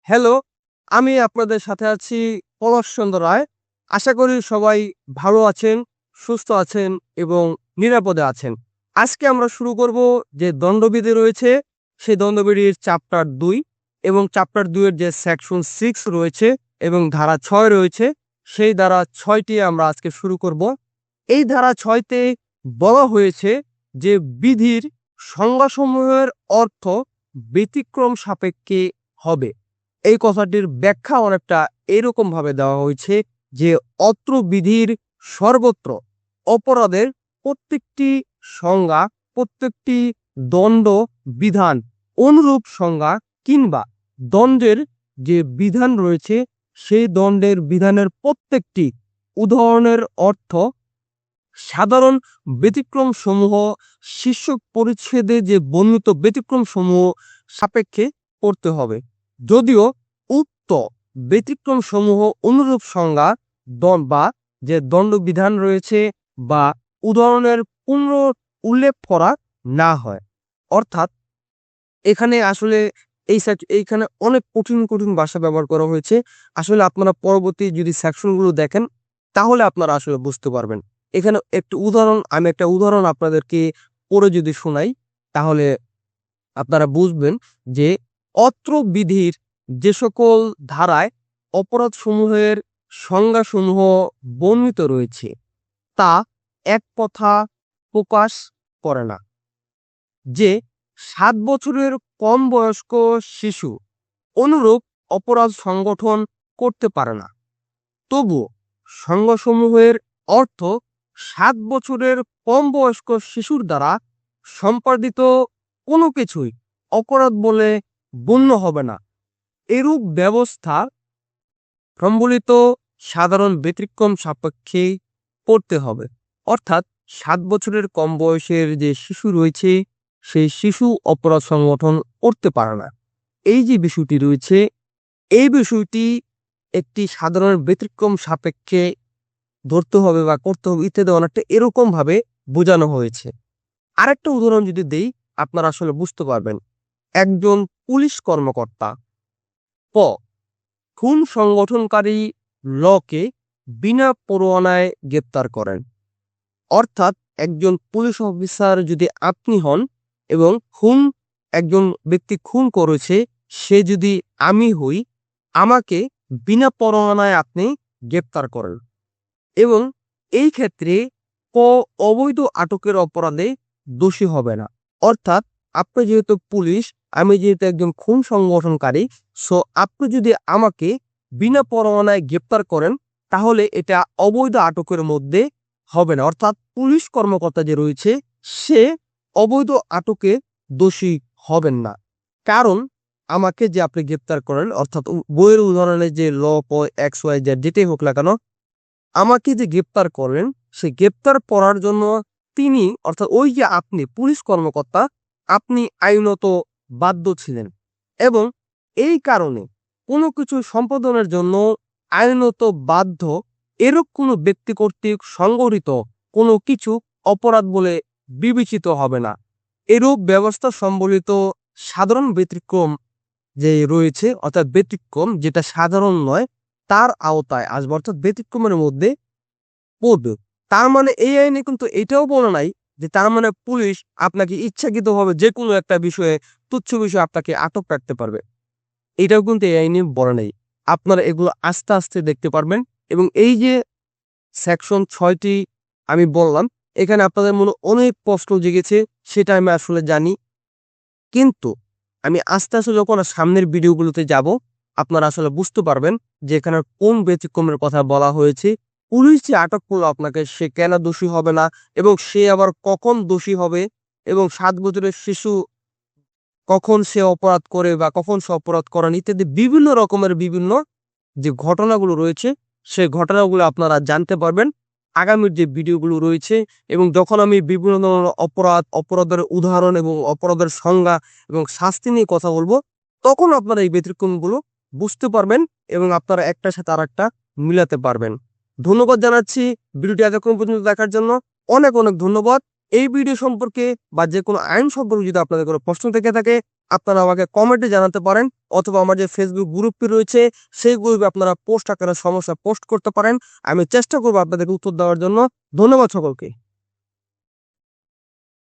Hello, আমি আপনাদের সাথে আছি পলাশ চন্দ্র রায়। আশা করি সবাই ভালো আছেন, সুস্থ আছেন এবং নিরাপদে আছেন। আজকে আমরা শুরু করব যে দণ্ডবিধি রয়েছে, সেই দণ্ডবিধির চ্যাপ্টার ২ এবং চ্যাপ্টার ২ এর যে সেকশন 6 রয়েছে এবং ধারা ৬ রয়েছে, সেই ধারা ৬টি আমরা আজকে শুরু করব। এই ধারা ৬ তে বলা হয়েছে যে বিধির সংজ্ঞাসমূহের অর্থ ব্যতিক্রম সাপেক্ষে হবে। এই কথাটির ব্যাখ্যা অনেকটা এরকম ভাবে দেওয়া হয়েছে যে অত্র বিধির সর্বত্র অপরাধের প্রত্যেকটি সংজ্ঞা, প্রত্যেকটি দণ্ড বিধান, অনুরূপ সংজ্ঞা কিংবা দণ্ডের যে বিধান রয়েছে সেই দণ্ডের বিধানের প্রত্যেকটি উদাহরণের অর্থ সাধারণ ব্যতিক্রম সমূহ শীর্ষক পরিচ্ছেদে যে বর্ণিত ব্যতিক্রম সমূহ সাপেক্ষে করতে হবে। যদিও উক্ত ব্যতিক্রম সমূহ অনুরূপ সংজ্ঞা বা যে দণ্ডবিধান রয়েছে বা উদাহরণের পূর্ণ উল্লেখ করা না হয়। অর্থাৎ এখানে আসলে এইখানে অনেক কঠিন কঠিন ভাষা ব্যবহার করা হয়েছে। আসলে আপনারা পরবর্তী যদি সেকশনগুলো দেখেন তাহলে আপনারা আসলে বুঝতে পারবেন। এখানে আমি একটা উদাহরণ আপনাদেরকে পড়ে যদি শোনাই তাহলে আপনারা বুঝবেন যে অত্র বিধির যে সকল ধারায় অপরাধসমূহের সংজ্ঞাসমূহ বর্ণিত রয়েছে তা এক কথা প্রকাশ করে না যে ৭ বছরের কম বয়স্ক শিশু অনুরূপ অপরাধ সংগঠন করতে পারে না। তবুও সংজ্ঞাসমূহের অর্থ ৭ বছরের কম বয়স্ক শিশুর দ্বারা সম্পাদিত কোনো কিছুই অপরাধ বলে গণ্য হবে না। এরূপ ব্যবস্থা সম্বলিত সাধারণ ব্যতিক্রম সাপেক্ষে করতে হবে। অর্থাৎ ৭ বছরের কম বয়সের যে শিশু রয়েছে সেই শিশু অপরাধ সংগঠন করতে পারে না। এই যে বিষয়টি রয়েছে এই বিষয়টি একটি সাধারণ ব্যতিক্রম সাপেক্ষে ধরতে হবে বা করতে হবে ইত্যাদি অনেকটা এরকম ভাবে বোঝানো হয়েছে। আরেকটা উদাহরণ যদি দেই আপনারা আসলে বুঝতে পারবেন। একজন পুলিশ কর্মকর্তা ক খুন সংগঠনকারী লকে বিনা পরোয়ানায় গ্রেপ্তার করেন। অর্থাৎ একজন পুলিশ অফিসার যদি আপনি হন এবং একজন ব্যক্তি খুন করেছে সে যদি আমি হই, আমাকে বিনা পরোয়ানায় আপনি গ্রেপ্তার করেন এবং এই ক্ষেত্রে ক অবৈধ আটকের অপরাধে দোষী হবে না। অর্থাৎ আপনি যেহেতু পুলিশ, আমি যেহেতু একজন খুন সংগঠনকারী, সো আপনি যদি আমাকে বিনা পরোয়ানায় গ্রেপ্তার করেন তাহলে এটা অবৈধ আটকের মধ্যে হবে না। অর্থাৎ পুলিশ কর্মকর্তা যে রয়েছে সে অবৈধ আটকে দোষী হবেন না। কারণ আমাকে যে আপনি গ্রেপ্তার করেন, অর্থাৎ বইয়ের উদাহরণে যে ল এক্স ওয়াই জেড যেটাই হোক না কেন, আমাকে যে গ্রেপ্তার করেন সে গ্রেপ্তার করার জন্য তিনি অর্থাৎ ওই যে আপনি পুলিশ কর্মকর্তা আপনি আইনত বাধ্য ছিলেন এবং এই কারণে কোনো কিছু সম্পাদনের জন্য আইনত বাধ্য এরূপ কোনো ব্যক্তি কর্তৃক সংগঠিত কোনো কিছু অপরাধ বলে বিবেচিত হবে না। এরূপ ব্যবস্থা সম্বলিত সাধারণ ব্যতিক্রম যে রয়েছে অর্থাৎ ব্যতিক্রম যেটা সাধারণ নয় তার আওতায় আসবে, অর্থাৎ ব্যতিক্রমের মধ্যে পড়বে। তার মানে এই আইনে কিন্তু এটাও বলা নাই যে তার মানে পুলিশ আপনাকে ইচ্ছাকৃতভাবে যে কোনো একটা বিষয়ে তুচ্ছ বিষয়ে আপনাকে আটক রাখতে পারবে, এটাও কিন্তু এই আইনে বলা নেই। আপনারা এগুলো আস্তে আস্তে দেখতে পারবেন এবং এই যে সেকশন ৬টি আমি বললাম এখানে আপনাদের মনে অনেক প্রশ্ন জেগেছে, সেটা আমি আসলে জানি, কিন্তু আমি আস্তে আস্তে যখন সামনের ভিডিওগুলোতে যাব আপনারা আসলে বুঝতে পারবেন যে এখানে কোন ব্যতিক্রমের কথা বলা হয়েছে। পুলিশ যে আটক করলো আপনাকে সে কেন দোষী হবে না এবং সে আবার কখন দোষী হবে এবং ৭ বছরের শিশু কখন সে অপরাধ করে বা কখন সে অপরাধ করেন ইত্যাদি বিভিন্ন রকমের বিভিন্ন যে ঘটনাগুলো রয়েছে সেই ঘটনাগুলো আপনারা জানতে পারবেন আগামীর যে ভিডিওগুলো রয়েছে। এবং যখন আমি বিভিন্ন ধরনের অপরাধের উদাহরণ এবং অপরাধের সংজ্ঞা এবং শাস্তি নিয়ে কথা বলবো তখন আপনারা এই ব্যতিক্রমগুলো বুঝতে পারবেন এবং আপনারা একটার সাথে আরেকটা মিলাতে পারবেন। ধন্যবাদ জানাচ্ছি ভিডিওটি এতক্ষণ পর্যন্ত দেখার জন্য। অনেক অনেক ধন্যবাদ। এই ভিডিও সম্পর্কে বা যে কোনো আইন সম্পর্কে যদি আপনাদের কোনো প্রশ্ন থেকে থাকে আপনারা আমাকে কমেন্টে জানাতে পারেন, অথবা আমার যে ফেসবুক গ্রুপটি রয়েছে সেই গ্রুপে আপনারা পোস্ট আকারে সমস্যা পোস্ট করতে পারেন। আমি চেষ্টা করবো আপনাদেরকে উত্তর দেওয়ার জন্য। ধন্যবাদ সকলকে।